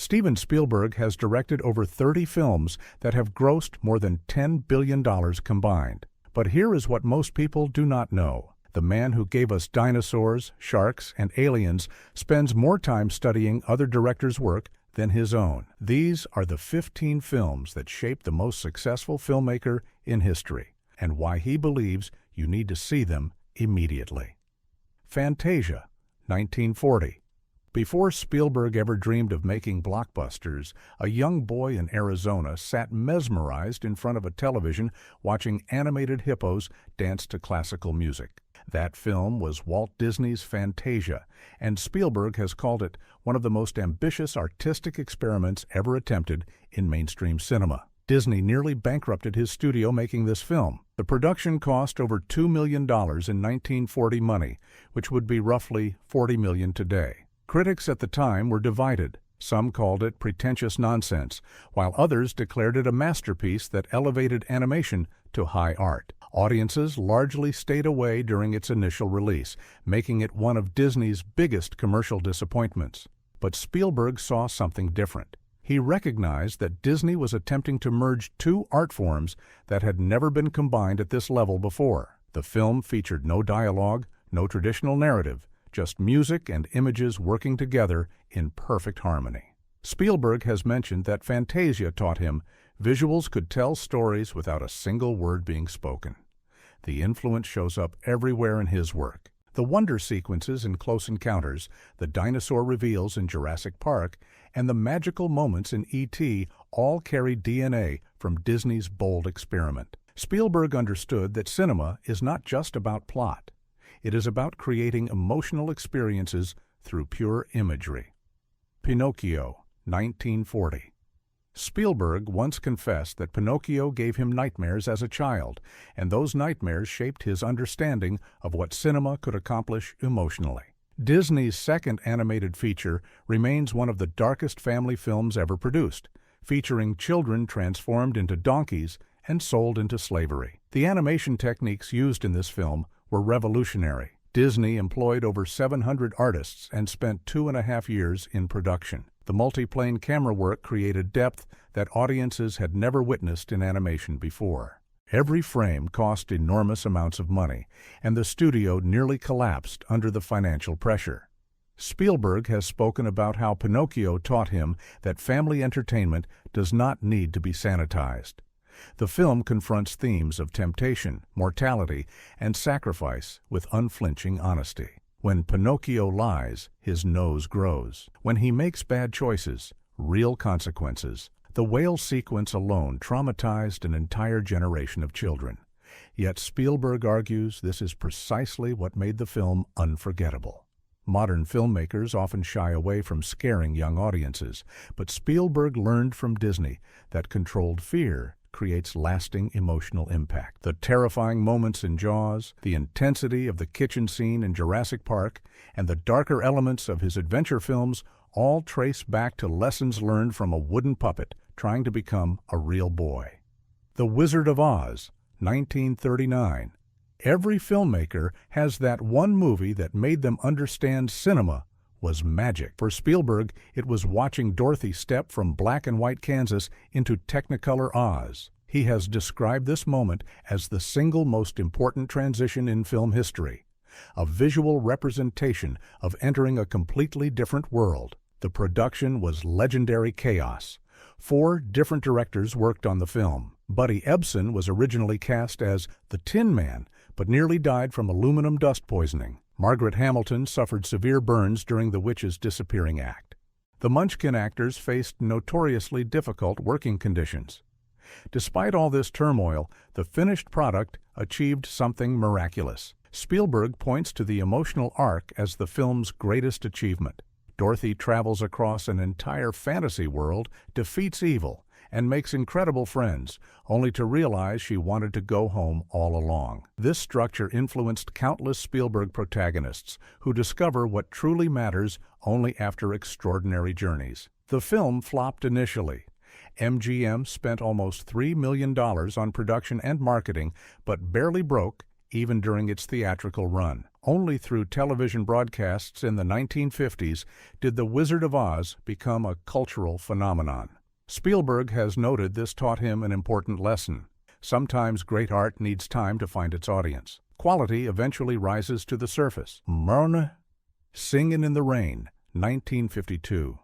Steven Spielberg has directed over 30 films that have grossed more than $10 billion combined. But here is what most people do not know. The man who gave us dinosaurs, sharks, and aliens spends more time studying other directors' work than his own. These are the 15 films that shaped the most successful filmmaker in history, and why he believes you need to see them immediately. Fantasia, 1940. Before Spielberg ever dreamed of making blockbusters, a young boy in Arizona sat mesmerized in front of a television watching animated hippos dance to classical music. That film was Walt Disney's Fantasia, and Spielberg has called it one of the most ambitious artistic experiments ever attempted in mainstream cinema. Disney nearly bankrupted his studio making this film. The production cost over $2 million in 1940 money, which would be roughly $40 million today. Critics at the time were divided. Some called it pretentious nonsense, while others declared it a masterpiece that elevated animation to high art. Audiences largely stayed away during its initial release, making it one of Disney's biggest commercial disappointments. But Spielberg saw something different. He recognized that Disney was attempting to merge two art forms that had never been combined at this level before. The film featured no dialogue, no traditional narrative, just music and images working together in perfect harmony. Spielberg has mentioned that Fantasia taught him visuals could tell stories without a single word being spoken. The influence shows up everywhere in his work. The wonder sequences in Close Encounters, the dinosaur reveals in Jurassic Park, and the magical moments in E.T. all carry DNA from Disney's bold experiment. Spielberg understood that cinema is not just about plot. It is about creating emotional experiences through pure imagery. Pinocchio, 1940. Spielberg once confessed that Pinocchio gave him nightmares as a child, and those nightmares shaped his understanding of what cinema could accomplish emotionally. Disney's second animated feature remains one of the darkest family films ever produced, featuring children transformed into donkeys and sold into slavery. The animation techniques used in this film were revolutionary. Disney employed over 700 artists and spent 2.5 years in production. The multi-plane camera work created depth that audiences had never witnessed in animation before. Every frame cost enormous amounts of money, and the studio nearly collapsed under the financial pressure. Spielberg has spoken about how Pinocchio taught him that family entertainment does not need to be sanitized. The film confronts themes of temptation, mortality, and sacrifice with unflinching honesty. When Pinocchio lies, his nose grows. When he makes bad choices, real consequences. The whale sequence alone traumatized an entire generation of children. Yet Spielberg argues this is precisely what made the film unforgettable. Modern filmmakers often shy away from scaring young audiences, but Spielberg learned from Disney that controlled fear creates lasting emotional impact. The terrifying moments in Jaws, the intensity of the kitchen scene in Jurassic Park, and the darker elements of his adventure films all trace back to lessons learned from a wooden puppet trying to become a real boy. The Wizard of Oz, 1939. Every filmmaker has that one movie that made them understand cinema was magic. For Spielberg, it was watching Dorothy step from black and white Kansas into Technicolor Oz. He has described this moment as the single most important transition in film history, a visual representation of entering a completely different world. The production was legendary chaos. 4 different directors worked on the film. Buddy Ebsen was originally cast as the Tin Man, but nearly died from aluminum dust poisoning. Margaret Hamilton suffered severe burns during the witch's disappearing act. The Munchkin actors faced notoriously difficult working conditions. Despite all this turmoil, the finished product achieved something miraculous. Spielberg points to the emotional arc as the film's greatest achievement. Dorothy travels across an entire fantasy world, defeats evil, and makes incredible friends, only to realize she wanted to go home all along. This structure influenced countless Spielberg protagonists who discover what truly matters only after extraordinary journeys. The film flopped initially. MGM spent almost $3 million on production and marketing, but barely broke even during its theatrical run. Only through television broadcasts in the 1950s did The Wizard of Oz become a cultural phenomenon. Spielberg has noted this taught him an important lesson. Sometimes great art needs time to find its audience. Quality eventually rises to the surface. Singin' in the Rain, 1952.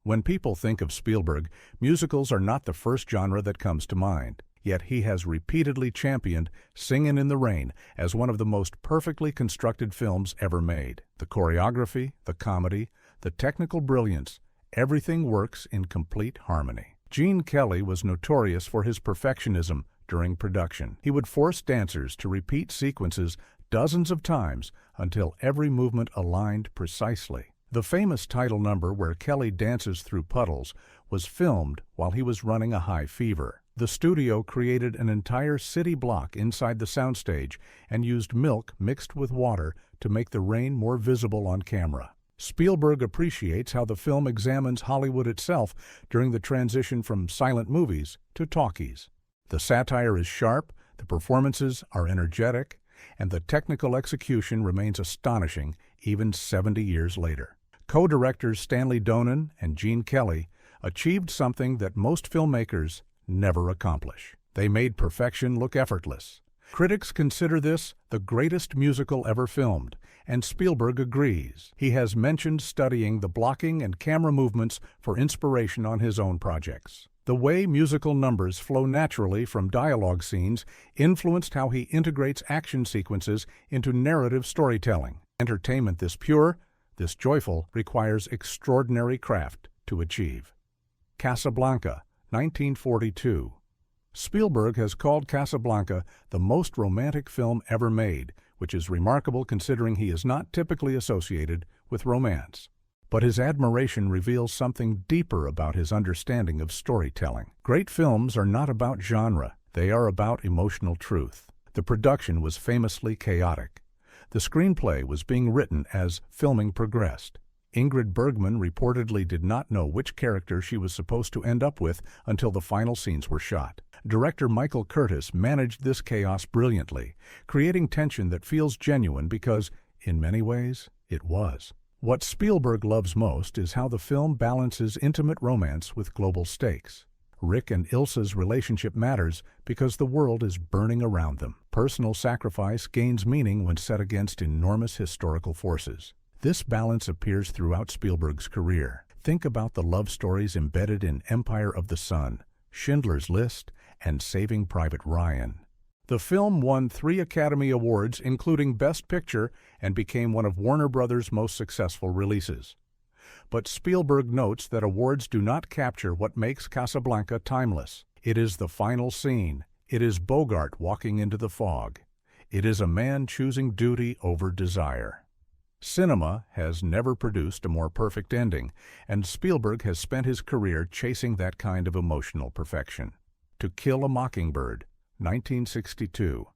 When people think of Spielberg, musicals are not the first genre that comes to mind. Yet he has repeatedly championed Singin' in the Rain as one of the most perfectly constructed films ever made. The choreography, the comedy, the technical brilliance, everything works in complete harmony. Gene Kelly was notorious for his perfectionism during production. He would force dancers to repeat sequences dozens of times until every movement aligned precisely. The famous title number where Kelly dances through puddles was filmed while he was running a high fever. The studio created an entire city block inside the soundstage and used milk mixed with water to make the rain more visible on camera. Spielberg appreciates how the film examines Hollywood itself during the transition from silent movies to talkies. The satire is sharp, the performances are energetic, and the technical execution remains astonishing even 70 years later. Co-directors Stanley Donen and Gene Kelly achieved something that most filmmakers never accomplish. They made perfection look effortless. Critics consider this the greatest musical ever filmed, and Spielberg agrees. He has mentioned studying the blocking and camera movements for inspiration on his own projects. The way musical numbers flow naturally from dialogue scenes influenced how he integrates action sequences into narrative storytelling. Entertainment this pure, this joyful, requires extraordinary craft to achieve. Casablanca, 1942. Spielberg has called Casablanca the most romantic film ever made, which is remarkable considering he is not typically associated with romance. But his admiration reveals something deeper about his understanding of storytelling. Great films are not about genre, they are about emotional truth. The production was famously chaotic. The screenplay was being written as filming progressed. Ingrid Bergman reportedly did not know which character she was supposed to end up with until the final scenes were shot. Director Michael Curtis managed this chaos brilliantly, creating tension that feels genuine because, in many ways, it was. What Spielberg loves most is how the film balances intimate romance with global stakes. Rick and Ilsa's relationship matters because the world is burning around them. Personal sacrifice gains meaning when set against enormous historical forces. This balance appears throughout Spielberg's career. Think about the love stories embedded in Empire of the Sun, Schindler's List, and Saving Private Ryan. The film won 3 Academy Awards, including Best Picture, and became one of Warner Brothers' most successful releases. But Spielberg notes that awards do not capture what makes Casablanca timeless. It is the final scene. It is Bogart walking into the fog. It is a man choosing duty over desire. Cinema has never produced a more perfect ending, and Spielberg has spent his career chasing that kind of emotional perfection. To Kill a Mockingbird, 1962.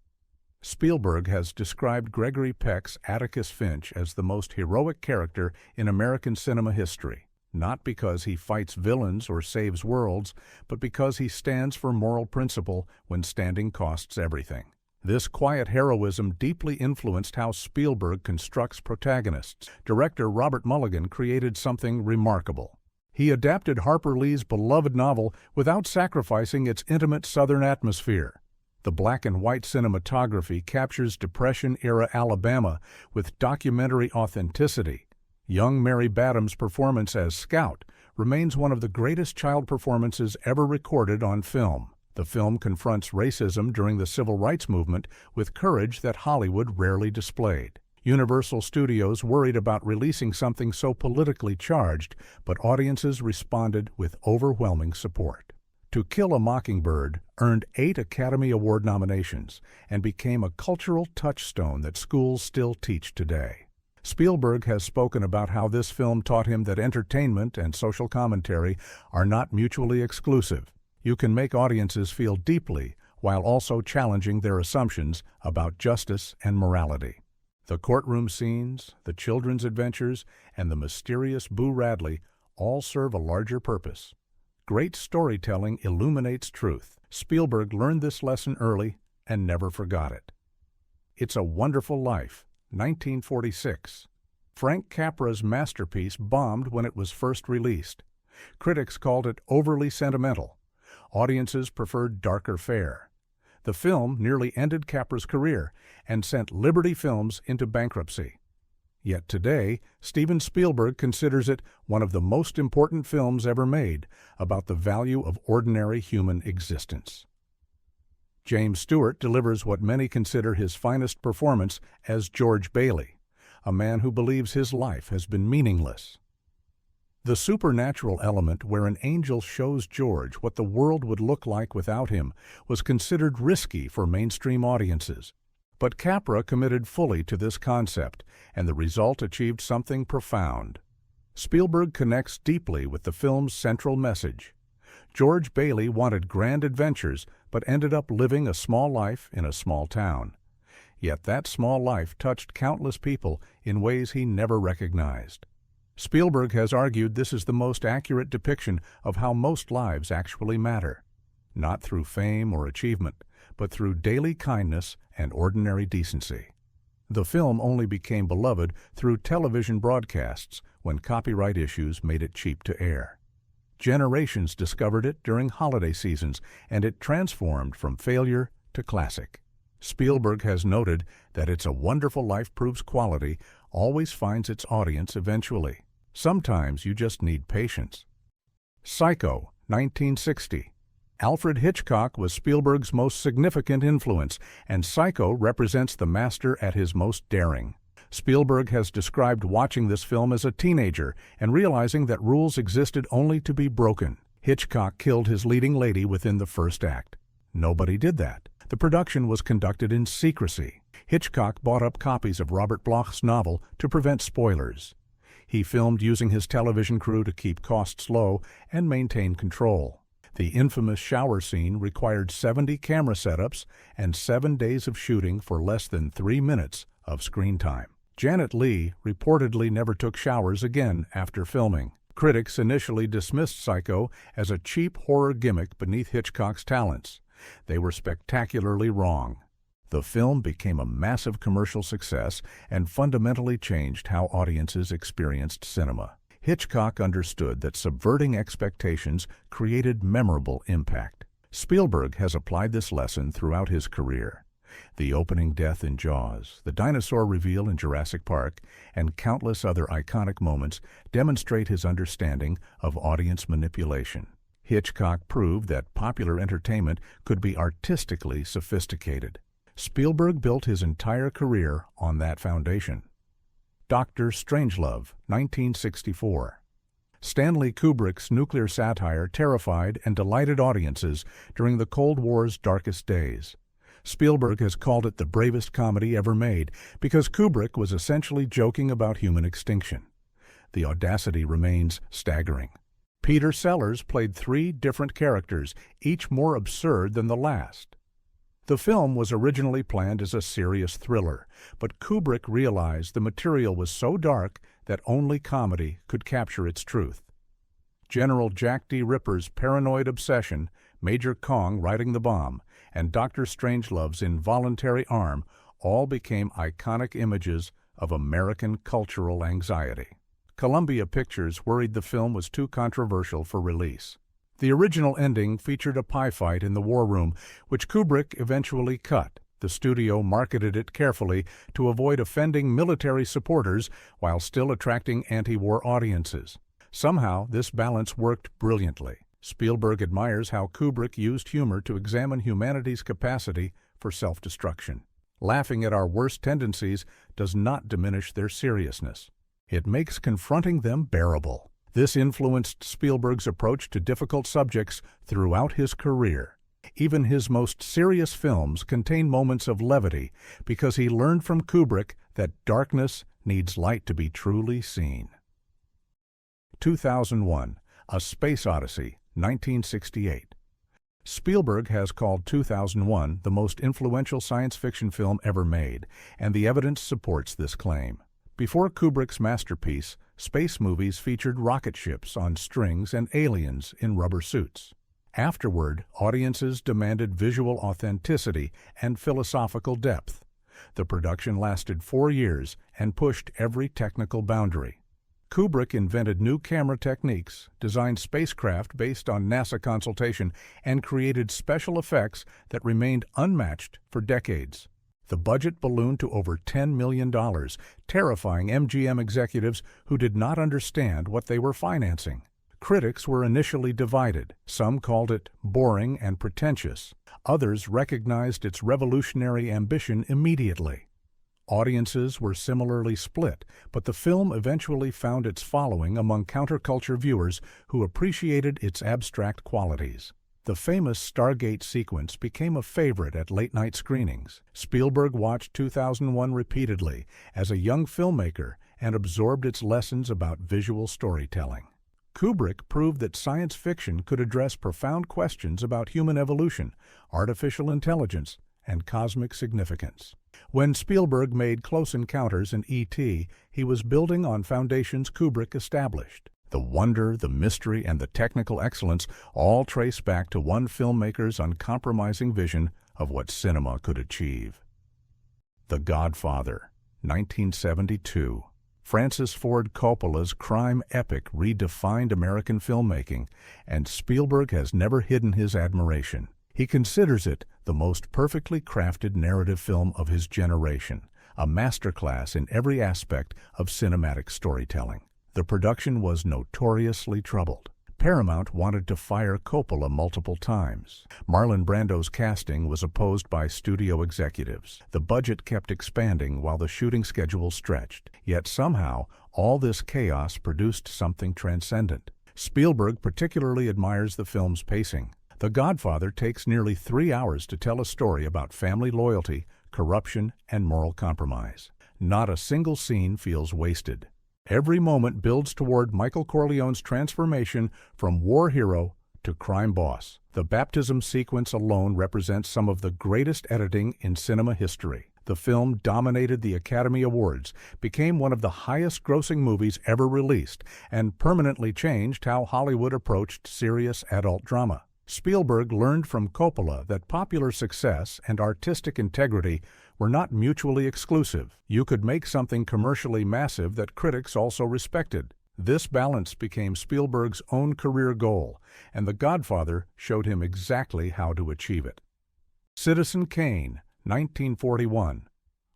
Spielberg has described Gregory Peck's Atticus Finch as the most heroic character in American cinema history, not because he fights villains or saves worlds, but because he stands for moral principle when standing costs everything. This quiet heroism deeply influenced how Spielberg constructs protagonists. Director Robert Mulligan created something remarkable. He adapted Harper Lee's beloved novel without sacrificing its intimate Southern atmosphere. The black and white cinematography captures Depression-era Alabama with documentary authenticity. Young Mary Badham's performance as Scout remains one of the greatest child performances ever recorded on film. The film confronts racism during the Civil Rights Movement with courage that Hollywood rarely displayed. Universal Studios worried about releasing something so politically charged, but audiences responded with overwhelming support. To Kill a Mockingbird earned 8 Academy Award nominations and became a cultural touchstone that schools still teach today. Spielberg has spoken about how this film taught him that entertainment and social commentary are not mutually exclusive. You can make audiences feel deeply while also challenging their assumptions about justice and morality. The courtroom scenes, the children's adventures, and the mysterious Boo Radley all serve a larger purpose. Great storytelling illuminates truth. Spielberg learned this lesson early and never forgot it. It's a Wonderful Life, 1946. Frank Capra's masterpiece bombed when it was first released. Critics called it overly sentimental. Audiences preferred darker fare. The film nearly ended Capra's career and sent Liberty Films into bankruptcy. Yet today, Steven Spielberg considers it one of the most important films ever made about the value of ordinary human existence. James Stewart delivers what many consider his finest performance as George Bailey, a man who believes his life has been meaningless. The supernatural element where an angel shows George what the world would look like without him was considered risky for mainstream audiences. But Capra committed fully to this concept, and the result achieved something profound. Spielberg connects deeply with the film's central message. George Bailey wanted grand adventures, but ended up living a small life in a small town. Yet that small life touched countless people in ways he never recognized. Spielberg has argued this is the most accurate depiction of how most lives actually matter, not through fame or achievement, but through daily kindness and ordinary decency. The film only became beloved through television broadcasts when copyright issues made it cheap to air. Generations discovered it during holiday seasons, and it transformed from failure to classic. Spielberg has noted that It's a Wonderful Life proves quality always finds its audience eventually. Sometimes you just need patience. Psycho, 1960. Alfred Hitchcock was Spielberg's most significant influence, and Psycho represents the master at his most daring. Spielberg has described watching this film as a teenager and realizing that rules existed only to be broken. Hitchcock killed his leading lady within the first act. Nobody did that. The production was conducted in secrecy. Hitchcock bought up copies of Robert Bloch's novel to prevent spoilers. He filmed using his television crew to keep costs low and maintain control. The infamous shower scene required 70 camera setups and 7 days of shooting for less than 3 minutes of screen time. Janet Leigh reportedly never took showers again after filming. Critics initially dismissed Psycho as a cheap horror gimmick beneath Hitchcock's talents. They were spectacularly wrong. The film became a massive commercial success and fundamentally changed how audiences experienced cinema. Hitchcock understood that subverting expectations created memorable impact. Spielberg has applied this lesson throughout his career. The opening death in Jaws, the dinosaur reveal in Jurassic Park, and countless other iconic moments demonstrate his understanding of audience manipulation. Hitchcock proved that popular entertainment could be artistically sophisticated. Spielberg built his entire career on that foundation. Dr. Strangelove, 1964. Stanley Kubrick's nuclear satire terrified and delighted audiences during the Cold War's darkest days. Spielberg has called it the bravest comedy ever made because Kubrick was essentially joking about human extinction. The audacity remains staggering. Peter Sellers played 3 different characters, each more absurd than the last. The film was originally planned as a serious thriller, but Kubrick realized the material was so dark that only comedy could capture its truth. General Jack D. Ripper's paranoid obsession, Major Kong riding the bomb, and Dr. Strangelove's involuntary arm all became iconic images of American cultural anxiety. Columbia Pictures worried the film was too controversial for release. The original ending featured a pie fight in the war room, which Kubrick eventually cut. The studio marketed it carefully to avoid offending military supporters while still attracting anti-war audiences. Somehow, this balance worked brilliantly. Spielberg admires how Kubrick used humor to examine humanity's capacity for self-destruction. Laughing at our worst tendencies does not diminish their seriousness. It makes confronting them bearable. This influenced Spielberg's approach to difficult subjects throughout his career. Even his most serious films contain moments of levity because he learned from Kubrick that darkness needs light to be truly seen. 2001, A Space Odyssey, 1968. Spielberg has called 2001 the most influential science fiction film ever made, and the evidence supports this claim. Before Kubrick's masterpiece, space movies featured rocket ships on strings and aliens in rubber suits. Afterward, audiences demanded visual authenticity and philosophical depth. The production lasted 4 years and pushed every technical boundary. Kubrick invented new camera techniques, designed spacecraft based on NASA consultation, and created special effects that remained unmatched for decades. The budget ballooned to over $10 million, terrifying MGM executives who did not understand what they were financing. Critics were initially divided. Some called it boring and pretentious. Others recognized its revolutionary ambition immediately. Audiences were similarly split, but the film eventually found its following among counterculture viewers who appreciated its abstract qualities. The famous Stargate sequence became a favorite at late-night screenings. Spielberg watched 2001 repeatedly as a young filmmaker and absorbed its lessons about visual storytelling. Kubrick proved that science fiction could address profound questions about human evolution, artificial intelligence, and cosmic significance. When Spielberg made Close Encounters and E.T., he was building on foundations Kubrick established. The wonder, the mystery, and the technical excellence all trace back to one filmmaker's uncompromising vision of what cinema could achieve. The Godfather, 1972. Francis Ford Coppola's crime epic redefined American filmmaking, and Spielberg has never hidden his admiration. He considers it the most perfectly crafted narrative film of his generation, a masterclass in every aspect of cinematic storytelling. The production was notoriously troubled. Paramount wanted to fire Coppola multiple times. Marlon Brando's casting was opposed by studio executives. The budget kept expanding while the shooting schedule stretched. Yet somehow, all this chaos produced something transcendent. Spielberg particularly admires the film's pacing. The Godfather takes nearly 3 hours to tell a story about family loyalty, corruption, and moral compromise. Not a single scene feels wasted. Every moment builds toward Michael Corleone's transformation from war hero to crime boss. The baptism sequence alone represents some of the greatest editing in cinema history. The film dominated the Academy Awards, became one of the highest-grossing movies ever released, and permanently changed how Hollywood approached serious adult drama. Spielberg learned from Coppola that popular success and artistic integrity were not mutually exclusive. You could make something commercially massive that critics also respected. This balance became Spielberg's own career goal, and The Godfather showed him exactly how to achieve it. Citizen Kane, 1941.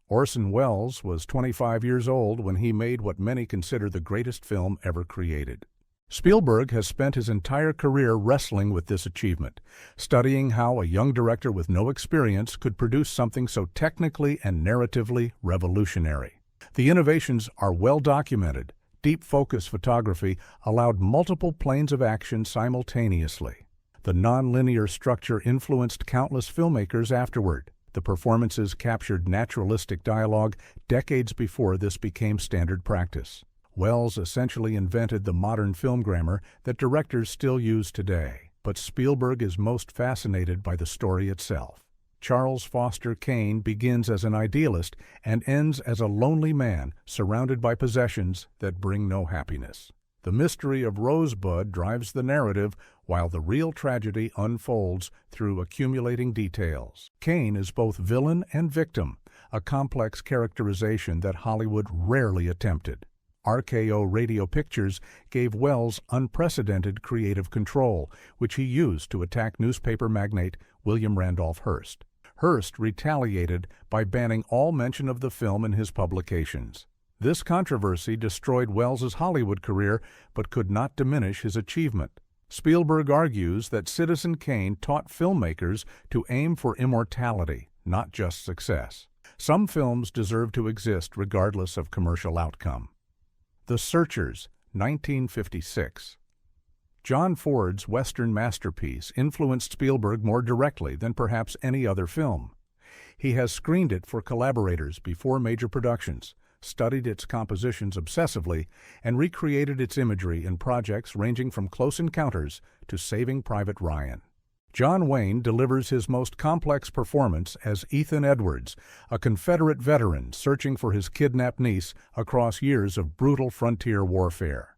Orson Welles was 25 years old when he made what many consider the greatest film ever created. Spielberg has spent his entire career wrestling with this achievement, studying how a young director with no experience could produce something so technically and narratively revolutionary. The innovations are well documented. Deep focus photography allowed multiple planes of action simultaneously. The non-linear structure influenced countless filmmakers afterward. The performances captured naturalistic dialogue decades before this became standard practice. Welles essentially invented the modern film grammar that directors still use today. But Spielberg is most fascinated by the story itself. Charles Foster Kane begins as an idealist and ends as a lonely man surrounded by possessions that bring no happiness. The mystery of Rosebud drives the narrative, while the real tragedy unfolds through accumulating details. Kane is both villain and victim, a complex characterization that Hollywood rarely attempted. RKO Radio Pictures gave Welles unprecedented creative control, which he used to attack newspaper magnate William Randolph Hearst. Hearst retaliated by banning all mention of the film in his publications. This controversy destroyed Welles's Hollywood career, but could not diminish his achievement. Spielberg argues that Citizen Kane taught filmmakers to aim for immortality, not just success. Some films deserve to exist regardless of commercial outcome. The Searchers, 1956. John Ford's Western masterpiece influenced Spielberg more directly than perhaps any other film. He has screened it for collaborators before major productions, studied its compositions obsessively, and recreated its imagery in projects ranging from Close Encounters to Saving Private Ryan. John Wayne delivers his most complex performance as Ethan Edwards, a Confederate veteran searching for his kidnapped niece across years of brutal frontier warfare.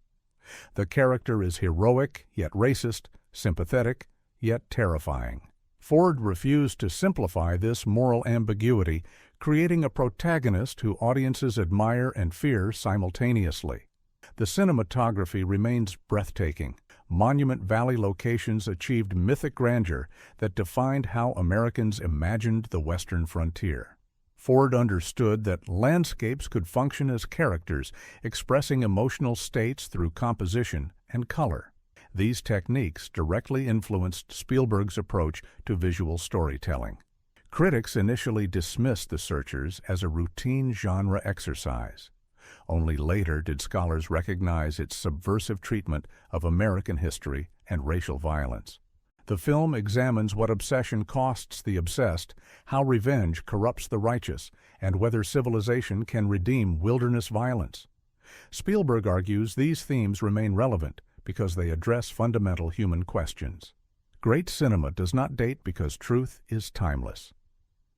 The character is heroic, yet racist, sympathetic, yet terrifying. Ford refused to simplify this moral ambiguity, creating a protagonist who audiences admire and fear simultaneously. The cinematography remains breathtaking. Monument Valley locations achieved mythic grandeur that defined how Americans imagined the Western frontier. Ford understood that landscapes could function as characters, expressing emotional states through composition and color. These techniques directly influenced Spielberg's approach to visual storytelling. Critics initially dismissed The Searchers as a routine genre exercise. Only later did scholars recognize its subversive treatment of American history and racial violence. The film examines what obsession costs the obsessed, how revenge corrupts the righteous, and whether civilization can redeem wilderness violence. Spielberg argues these themes remain relevant because they address fundamental human questions. Great cinema does not date because truth is timeless.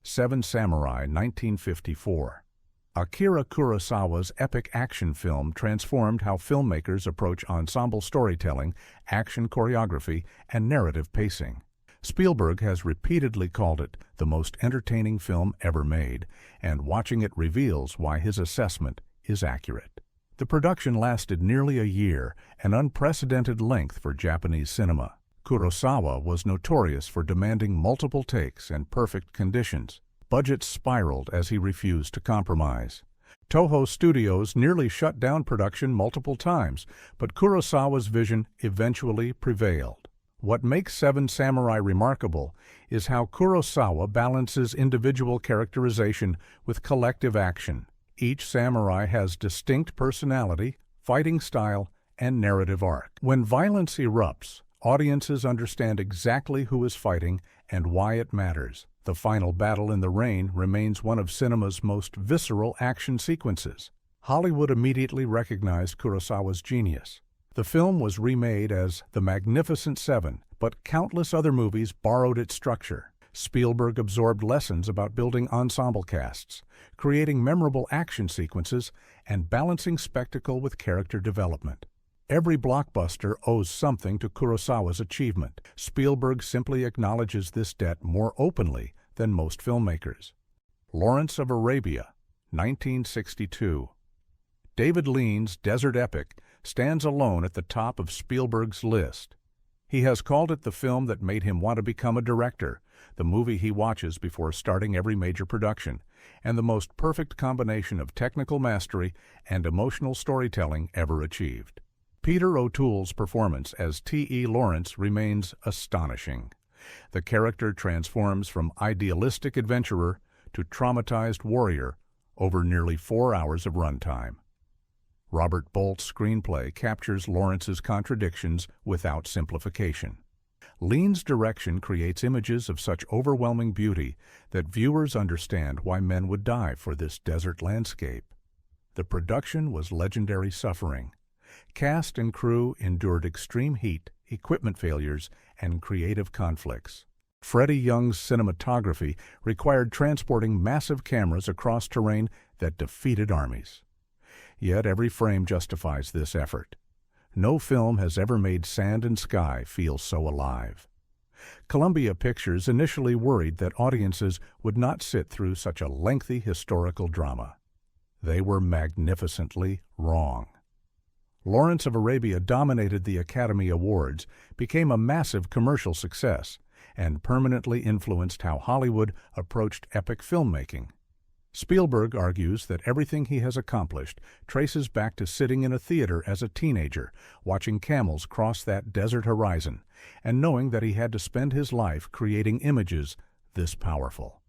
Seven Samurai, 1954. Akira Kurosawa's epic action film transformed how filmmakers approach ensemble storytelling, action choreography, and narrative pacing. Spielberg has repeatedly called it the most entertaining film ever made, and watching it reveals why his assessment is accurate. The production lasted nearly a year, an unprecedented length for Japanese cinema. Kurosawa was notorious for demanding multiple takes and perfect conditions. Budgets spiraled as he refused to compromise. Toho Studios nearly shut down production multiple times, but Kurosawa's vision eventually prevailed. What makes Seven Samurai remarkable is how Kurosawa balances individual characterization with collective action. Each samurai has distinct personality, fighting style, and narrative arc. When violence erupts, audiences understand exactly who is fighting and why it matters. The final battle in the rain remains one of cinema's most visceral action sequences. Hollywood immediately recognized Kurosawa's genius. The film was remade as The Magnificent Seven, but countless other movies borrowed its structure. Spielberg absorbed lessons about building ensemble casts, creating memorable action sequences, and balancing spectacle with character development. Every blockbuster owes something to Kurosawa's achievement. Spielberg simply acknowledges this debt more openly than most filmmakers. Lawrence of Arabia, 1962. David Lean's desert epic stands alone at the top of Spielberg's list. He has called it the film that made him want to become a director, the movie he watches before starting every major production, and the most perfect combination of technical mastery and emotional storytelling ever achieved. Peter O'Toole's performance as T.E. Lawrence remains astonishing. The character transforms from idealistic adventurer to traumatized warrior over nearly 4 hours of runtime. Robert Bolt's screenplay captures Lawrence's contradictions without simplification. Lean's direction creates images of such overwhelming beauty that viewers understand why men would die for this desert landscape. The production was legendary suffering. Cast and crew endured extreme heat, equipment failures, and creative conflicts. Freddie Young's cinematography required transporting massive cameras across terrain that defeated armies. Yet every frame justifies this effort. No film has ever made sand and sky feel so alive. Columbia Pictures initially worried that audiences would not sit through such a lengthy historical drama. They were magnificently wrong. Lawrence of Arabia dominated the Academy Awards, became a massive commercial success, and permanently influenced how Hollywood approached epic filmmaking. Spielberg argues that everything he has accomplished traces back to sitting in a theater as a teenager, watching camels cross that desert horizon, and knowing that he had to spend his life creating images this powerful.